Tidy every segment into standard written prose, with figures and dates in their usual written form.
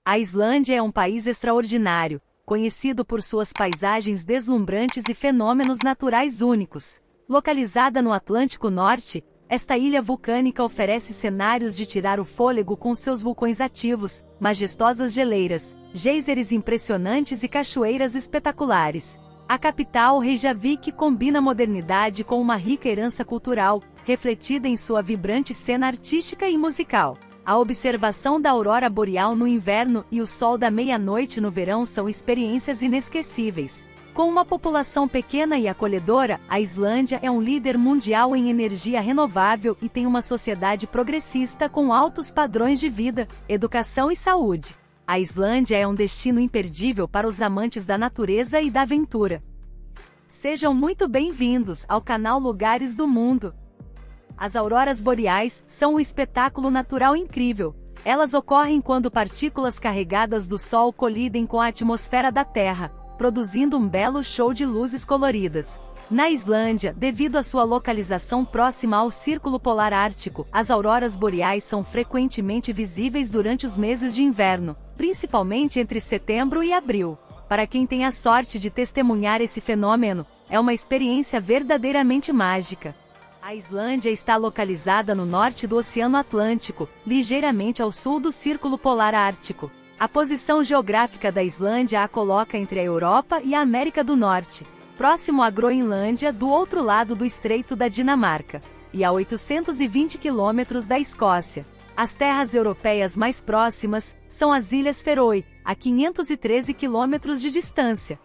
A Islândia é um país extraordinário, conhecido por suas paisagens deslumbrantes e fenômenos naturais únicos. Localizada no Atlântico Norte, esta ilha vulcânica oferece cenários de tirar o fôlego com seus vulcões ativos, majestosas geleiras, geysers impressionantes e cachoeiras espetaculares. A capital, Reykjavik, combina modernidade com uma rica herança cultural, refletida em sua vibrante cena artística e musical. A observação da aurora boreal no inverno e o sol da meia-noite no verão são experiências inesquecíveis. Com uma população pequena e acolhedora, a Islândia é um líder mundial em energia renovável e tem uma sociedade progressista com altos padrões de vida, educação e saúde. A Islândia é um destino imperdível para os amantes da natureza e da aventura. Sejam muito bem-vindos ao canal Lugares do Mundo. As auroras boreais são um espetáculo natural incrível. Elas ocorrem quando partículas carregadas do Sol colidem com a atmosfera da Terra, produzindo um belo show de luzes coloridas. Na Islândia, devido à sua localização próxima ao Círculo Polar Ártico, as auroras boreais são frequentemente visíveis durante os meses de inverno, principalmente entre setembro e abril. Para quem tem a sorte de testemunhar esse fenômeno, é uma experiência verdadeiramente mágica. A Islândia está localizada no norte do Oceano Atlântico, ligeiramente ao sul do Círculo Polar Ártico. A posição geográfica da Islândia a coloca entre a Europa e a América do Norte, próximo à Groenlândia, do outro lado do Estreito da Dinamarca, e a 820 quilômetros da Escócia. As terras europeias mais próximas são as Ilhas Feroe, a 513 quilômetros de distância.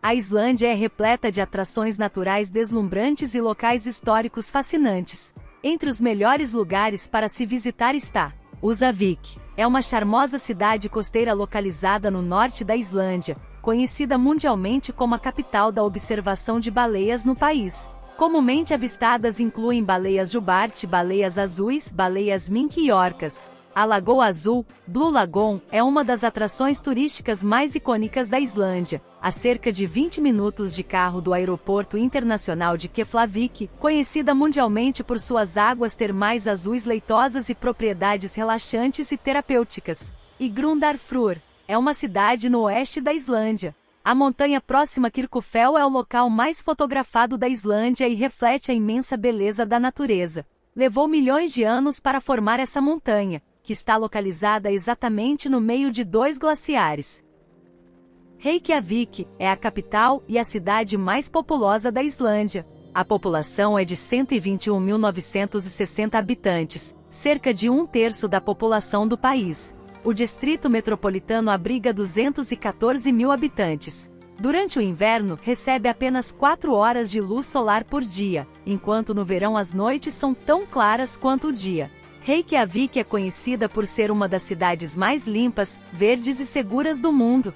A Islândia é repleta de atrações naturais deslumbrantes e locais históricos fascinantes. Entre os melhores lugares para se visitar está Húsavík. É uma charmosa cidade costeira localizada no norte da Islândia, conhecida mundialmente como a capital da observação de baleias no país. Comumente avistadas incluem baleias jubarte, baleias azuis, baleias mink e orcas. A Lagoa Azul, Blue Lagoon, é uma das atrações turísticas mais icônicas da Islândia, a cerca de 20 minutos de carro do Aeroporto Internacional de Keflavik, conhecida mundialmente por suas águas termais azuis leitosas e propriedades relaxantes e terapêuticas. E Grundarfjörður é uma cidade no oeste da Islândia. A montanha próxima a Kirkjufell é o local mais fotografado da Islândia e reflete a imensa beleza da natureza. Levou milhões de anos para formar essa montanha, que está localizada exatamente no meio de dois glaciares. Reykjavik é a capital e a cidade mais populosa da Islândia. A população é de 121.960 habitantes, cerca de um terço da população do país. O distrito metropolitano abriga 214 mil habitantes. Durante o inverno, recebe apenas 4 horas de luz solar por dia, enquanto no verão as noites são tão claras quanto o dia. Reykjavik é conhecida por ser uma das cidades mais limpas, verdes e seguras do mundo.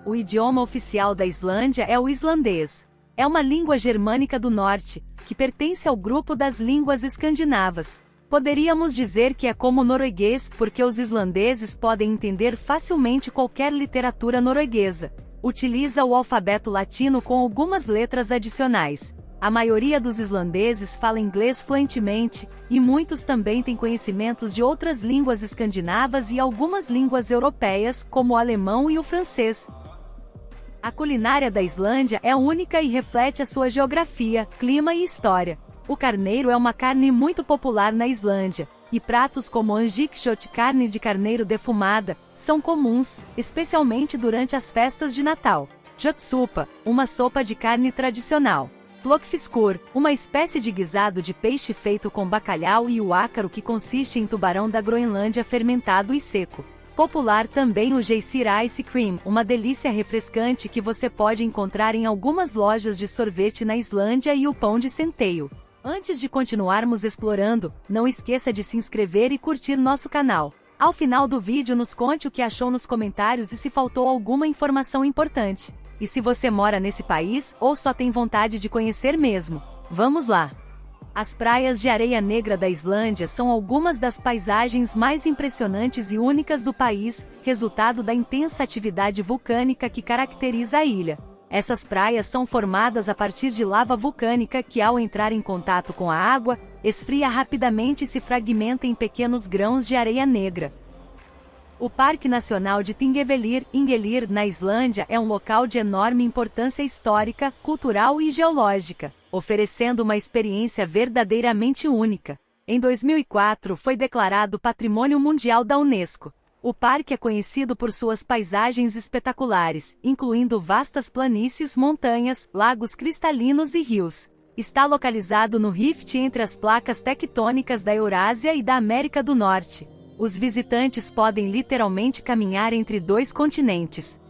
O idioma oficial da Islândia é o islandês. É uma língua germânica do norte, que pertence ao grupo das línguas escandinavas. Poderíamos dizer que é como o norueguês, porque os islandeses podem entender facilmente qualquer literatura norueguesa. Utiliza o alfabeto latino com algumas letras adicionais. A maioria dos islandeses fala inglês fluentemente, e muitos também têm conhecimentos de outras línguas escandinavas e algumas línguas europeias, como o alemão e o francês. A culinária da Islândia é única e reflete a sua geografia, clima e história. O carneiro é uma carne muito popular na Islândia, e pratos como andjikshot, carne de carneiro defumada, são comuns, especialmente durante as festas de Natal. Jotsupa, uma sopa de carne tradicional. Plokfiskur, uma espécie de guisado de peixe feito com bacalhau e o ácaro, que consiste em tubarão da Groenlândia fermentado e seco. Popular também o Geysir Ice Cream, uma delícia refrescante que você pode encontrar em algumas lojas de sorvete na Islândia, e o pão de centeio. Antes de continuarmos explorando, não esqueça de se inscrever e curtir nosso canal. Ao final do vídeo, nos conte o que achou nos comentários e se faltou alguma informação importante. E se você mora nesse país, ou só tem vontade de conhecer mesmo? Vamos lá! As praias de areia negra da Islândia são algumas das paisagens mais impressionantes e únicas do país, resultado da intensa atividade vulcânica que caracteriza a ilha. Essas praias são formadas a partir de lava vulcânica que, ao entrar em contato com a água, esfria rapidamente e se fragmenta em pequenos grãos de areia negra. O Parque Nacional de Thingvellir, na Islândia, é um local de enorme importância histórica, cultural e geológica, oferecendo uma experiência verdadeiramente única. Em 2004 foi declarado Patrimônio Mundial da Unesco. O parque é conhecido por suas paisagens espetaculares, incluindo vastas planícies, montanhas, lagos cristalinos e rios. Está localizado no rift entre as placas tectônicas da Eurásia e da América do Norte. Os visitantes podem literalmente caminhar entre dois continentes.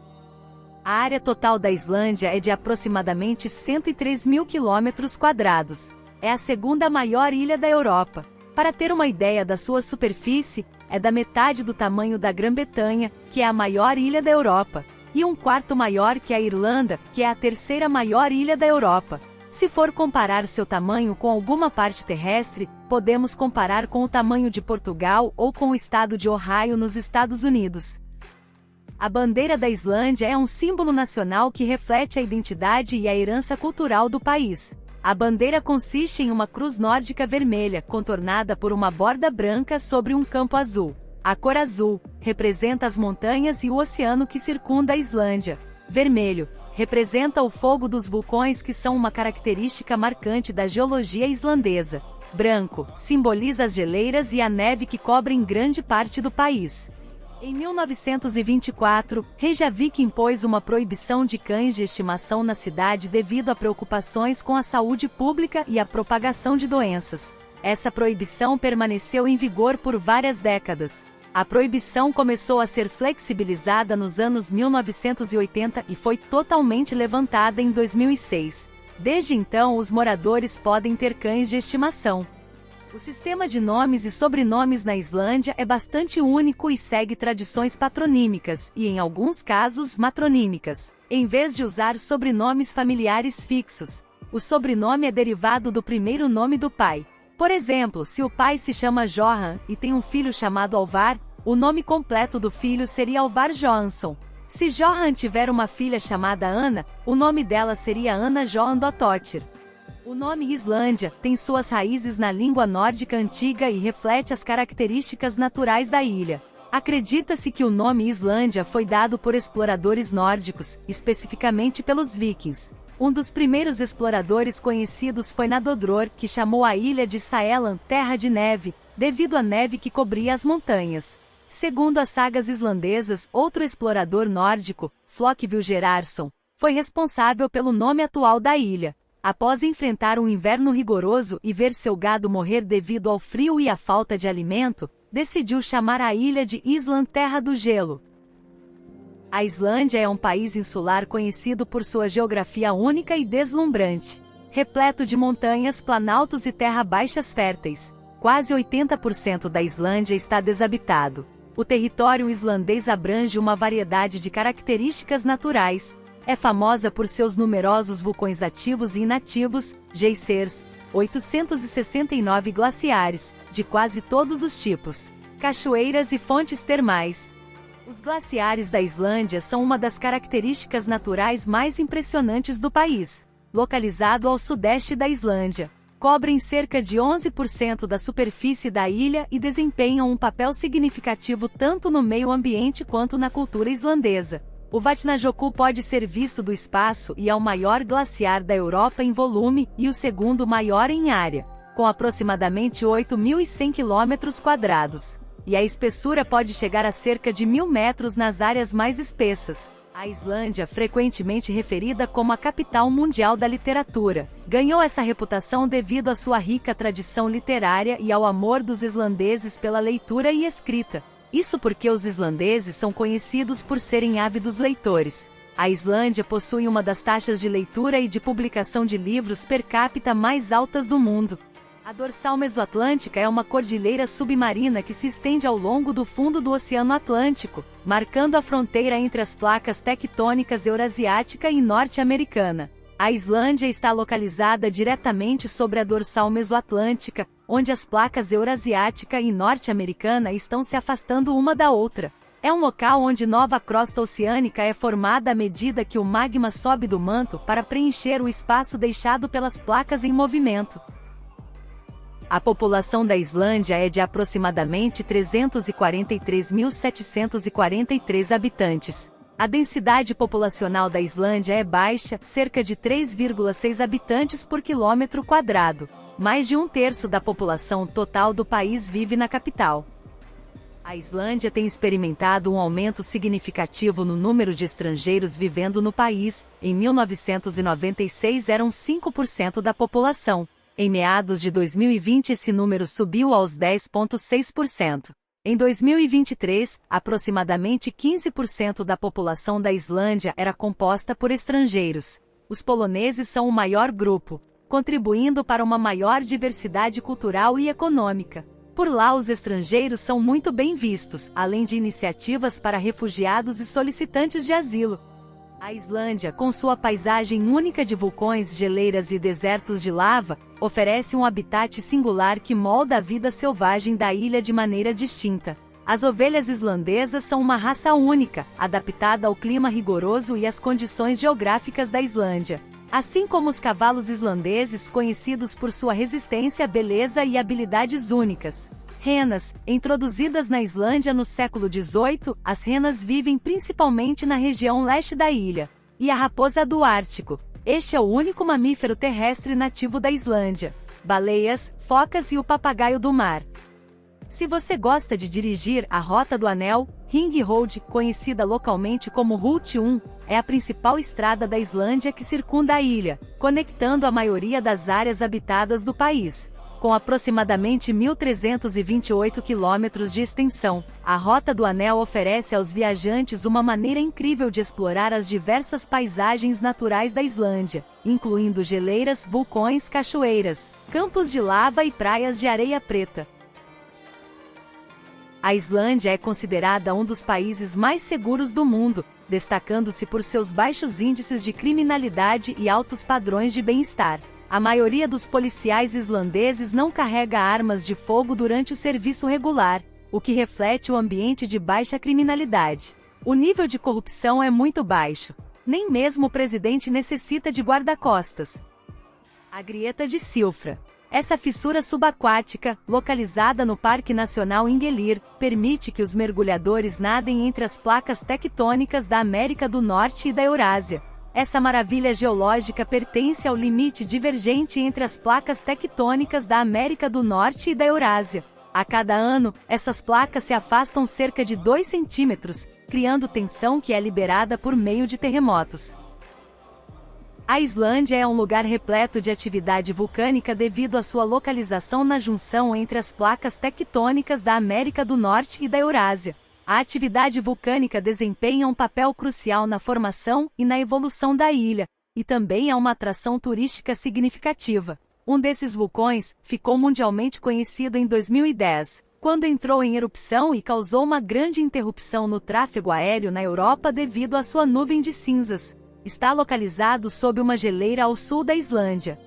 A área total da Islândia é de aproximadamente 103 mil quilômetros quadrados. É a segunda maior ilha da Europa. Para ter uma ideia da sua superfície, é da metade do tamanho da Grã-Bretanha, que é a maior ilha da Europa, e um quarto maior que a Irlanda, que é a terceira maior ilha da Europa. Se for comparar seu tamanho com alguma parte terrestre, podemos comparar com o tamanho de Portugal ou com o estado de Ohio nos Estados Unidos. A bandeira da Islândia é um símbolo nacional que reflete a identidade e a herança cultural do país. A bandeira consiste em uma cruz nórdica vermelha, contornada por uma borda branca sobre um campo azul. A cor azul representa as montanhas e o oceano que circunda a Islândia. Vermelho representa o fogo dos vulcões, que são uma característica marcante da geologia islandesa. Branco simboliza as geleiras e a neve que cobrem grande parte do país. Em 1924, Reykjavik impôs uma proibição de cães de estimação na cidade devido a preocupações com a saúde pública e a propagação de doenças. Essa proibição permaneceu em vigor por várias décadas. A proibição começou a ser flexibilizada nos anos 1980 e foi totalmente levantada em 2006. Desde então, os moradores podem ter cães de estimação. O sistema de nomes e sobrenomes na Islândia é bastante único e segue tradições patronímicas e, em alguns casos, matronímicas. Em vez de usar sobrenomes familiares fixos, o sobrenome é derivado do primeiro nome do pai. Por exemplo, se o pai se chama Johan e tem um filho chamado Alvar, o nome completo do filho seria Alvar Johansson. Se Johan tiver uma filha chamada Ana, o nome dela seria Anna Johandóttir. O nome Islândia tem suas raízes na língua nórdica antiga e reflete as características naturais da ilha. Acredita-se que o nome Islândia foi dado por exploradores nórdicos, especificamente pelos vikings. Um dos primeiros exploradores conhecidos foi Nadodror, que chamou a ilha de Sæland, terra de neve, devido à neve que cobria as montanhas. Segundo as sagas islandesas, outro explorador nórdico, Flokvil Gerarsson, foi responsável pelo nome atual da ilha. Após enfrentar um inverno rigoroso e ver seu gado morrer devido ao frio e à falta de alimento, decidiu chamar a ilha de Island, terra do gelo. A Islândia é um país insular conhecido por sua geografia única e deslumbrante, repleto de montanhas, planaltos e terra baixas férteis. Quase 80% da Islândia está desabitado. O território islandês abrange uma variedade de características naturais. É famosa por seus numerosos vulcões ativos e inativos, geysers, 869 glaciares, de quase todos os tipos, cachoeiras e fontes termais. Os glaciares da Islândia são uma das características naturais mais impressionantes do país. Localizado ao sudeste da Islândia, cobrem cerca de 11% da superfície da ilha e desempenham um papel significativo tanto no meio ambiente quanto na cultura islandesa. O Vatnajökull pode ser visto do espaço e é o maior glaciar da Europa em volume e o segundo maior em área, com aproximadamente 8.100 km². E a espessura pode chegar a cerca de 1.000 metros nas áreas mais espessas. A Islândia, frequentemente referida como a capital mundial da literatura, ganhou essa reputação devido à sua rica tradição literária e ao amor dos islandeses pela leitura e escrita. Isso porque os islandeses são conhecidos por serem ávidos leitores. A Islândia possui uma das taxas de leitura e de publicação de livros per capita mais altas do mundo. A dorsal mesoatlântica é uma cordilheira submarina que se estende ao longo do fundo do Oceano Atlântico, marcando a fronteira entre as placas tectônicas eurasiática e norte-americana. A Islândia está localizada diretamente sobre a dorsal mesoatlântica, onde as placas eurasiática e norte-americana estão se afastando uma da outra. É um local onde nova crosta oceânica é formada à medida que o magma sobe do manto para preencher o espaço deixado pelas placas em movimento. A população da Islândia é de aproximadamente 343.743 habitantes. A densidade populacional da Islândia é baixa, cerca de 3,6 habitantes por quilômetro quadrado. Mais de um terço da população total do país vive na capital. A Islândia tem experimentado um aumento significativo no número de estrangeiros vivendo no país. Em 1996 eram 5% da população. Em meados de 2020 esse número subiu aos 10,6%. Em 2023, aproximadamente 15% da população da Islândia era composta por estrangeiros. Os poloneses são o maior grupo, contribuindo para uma maior diversidade cultural e econômica. Por lá os estrangeiros são muito bem vistos, além de iniciativas para refugiados e solicitantes de asilo. A Islândia, com sua paisagem única de vulcões, geleiras e desertos de lava, oferece um habitat singular que molda a vida selvagem da ilha de maneira distinta. As ovelhas islandesas são uma raça única, adaptada ao clima rigoroso e às condições geográficas da Islândia. Assim como os cavalos islandeses, conhecidos por sua resistência, beleza e habilidades únicas. Renas, introduzidas na Islândia no século XVIII, as renas vivem principalmente na região leste da ilha. E a raposa do Ártico. Este é o único mamífero terrestre nativo da Islândia. Baleias, focas e o papagaio do mar. Se você gosta de dirigir, a Rota do Anel, Ring Road, conhecida localmente como Route 1, é a principal estrada da Islândia que circunda a ilha, conectando a maioria das áreas habitadas do país. Com aproximadamente 1.328 quilômetros de extensão, a Rota do Anel oferece aos viajantes uma maneira incrível de explorar as diversas paisagens naturais da Islândia, incluindo geleiras, vulcões, cachoeiras, campos de lava e praias de areia preta. A Islândia é considerada um dos países mais seguros do mundo, destacando-se por seus baixos índices de criminalidade e altos padrões de bem-estar. A maioria dos policiais islandeses não carrega armas de fogo durante o serviço regular, o que reflete o ambiente de baixa criminalidade. O nível de corrupção é muito baixo. Nem mesmo o presidente necessita de guarda-costas. A Grieta de Silfra. Essa fissura subaquática, localizada no Parque Nacional Ingvellir, permite que os mergulhadores nadem entre as placas tectônicas da América do Norte e da Eurásia. Essa maravilha geológica pertence ao limite divergente entre as placas tectônicas da América do Norte e da Eurásia. A cada ano, essas placas se afastam cerca de 2 centímetros, criando tensão que é liberada por meio de terremotos. A Islândia é um lugar repleto de atividade vulcânica devido à sua localização na junção entre as placas tectônicas da América do Norte e da Eurásia. A atividade vulcânica desempenha um papel crucial na formação e na evolução da ilha, e também é uma atração turística significativa. Um desses vulcões ficou mundialmente conhecido em 2010, quando entrou em erupção e causou uma grande interrupção no tráfego aéreo na Europa devido à sua nuvem de cinzas. Está localizado sob uma geleira ao sul da Islândia.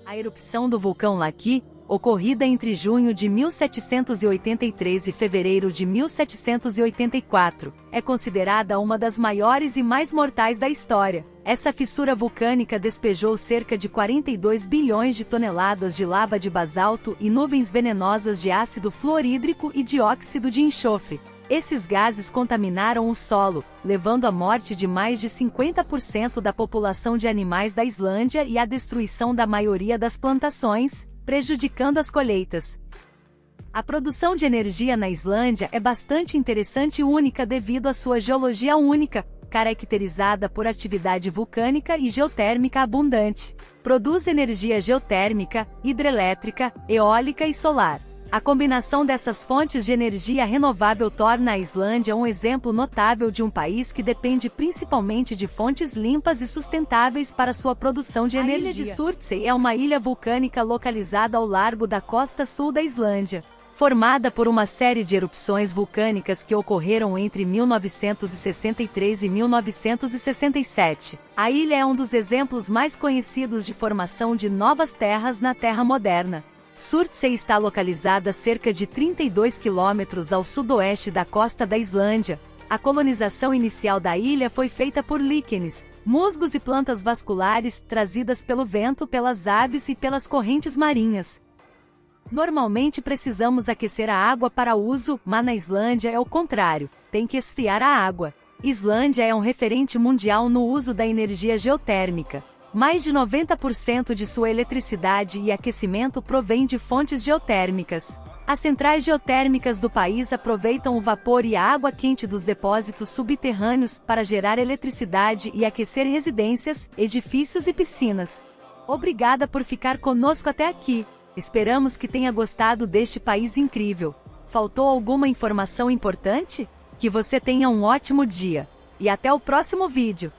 A erupção do vulcão Laki, ocorrida entre junho de 1783 e fevereiro de 1784, é considerada uma das maiores e mais mortais da história. Essa fissura vulcânica despejou cerca de 42 bilhões de toneladas de lava de basalto e nuvens venenosas de ácido fluorídrico e dióxido de enxofre. Esses gases contaminaram o solo, levando à morte de mais de 50% da população de animais da Islândia e à destruição da maioria das plantações, prejudicando as colheitas. A produção de energia na Islândia é bastante interessante e única devido à sua geologia única, caracterizada por atividade vulcânica e geotérmica abundante. Produz energia geotérmica, hidrelétrica, eólica e solar. A combinação dessas fontes de energia renovável torna a Islândia um exemplo notável de um país que depende principalmente de fontes limpas e sustentáveis para sua produção de energia. A ilha de Surtsey é uma ilha vulcânica localizada ao largo da costa sul da Islândia. Formada por uma série de erupções vulcânicas que ocorreram entre 1963 e 1967, a ilha é um dos exemplos mais conhecidos de formação de novas terras na Terra moderna. Surtsey está localizada a cerca de 32 quilômetros ao sudoeste da costa da Islândia. A colonização inicial da ilha foi feita por líquenes, musgos e plantas vasculares trazidas pelo vento, pelas aves e pelas correntes marinhas. Normalmente precisamos aquecer a água para uso, mas na Islândia é o contrário, tem que esfriar a água. Islândia é um referente mundial no uso da energia geotérmica. Mais de 90% de sua eletricidade e aquecimento provém de fontes geotérmicas. As centrais geotérmicas do país aproveitam o vapor e a água quente dos depósitos subterrâneos para gerar eletricidade e aquecer residências, edifícios e piscinas. Obrigada por ficar conosco até aqui. Esperamos que tenha gostado deste país incrível. Faltou alguma informação importante? Que você tenha um ótimo dia. E até o próximo vídeo.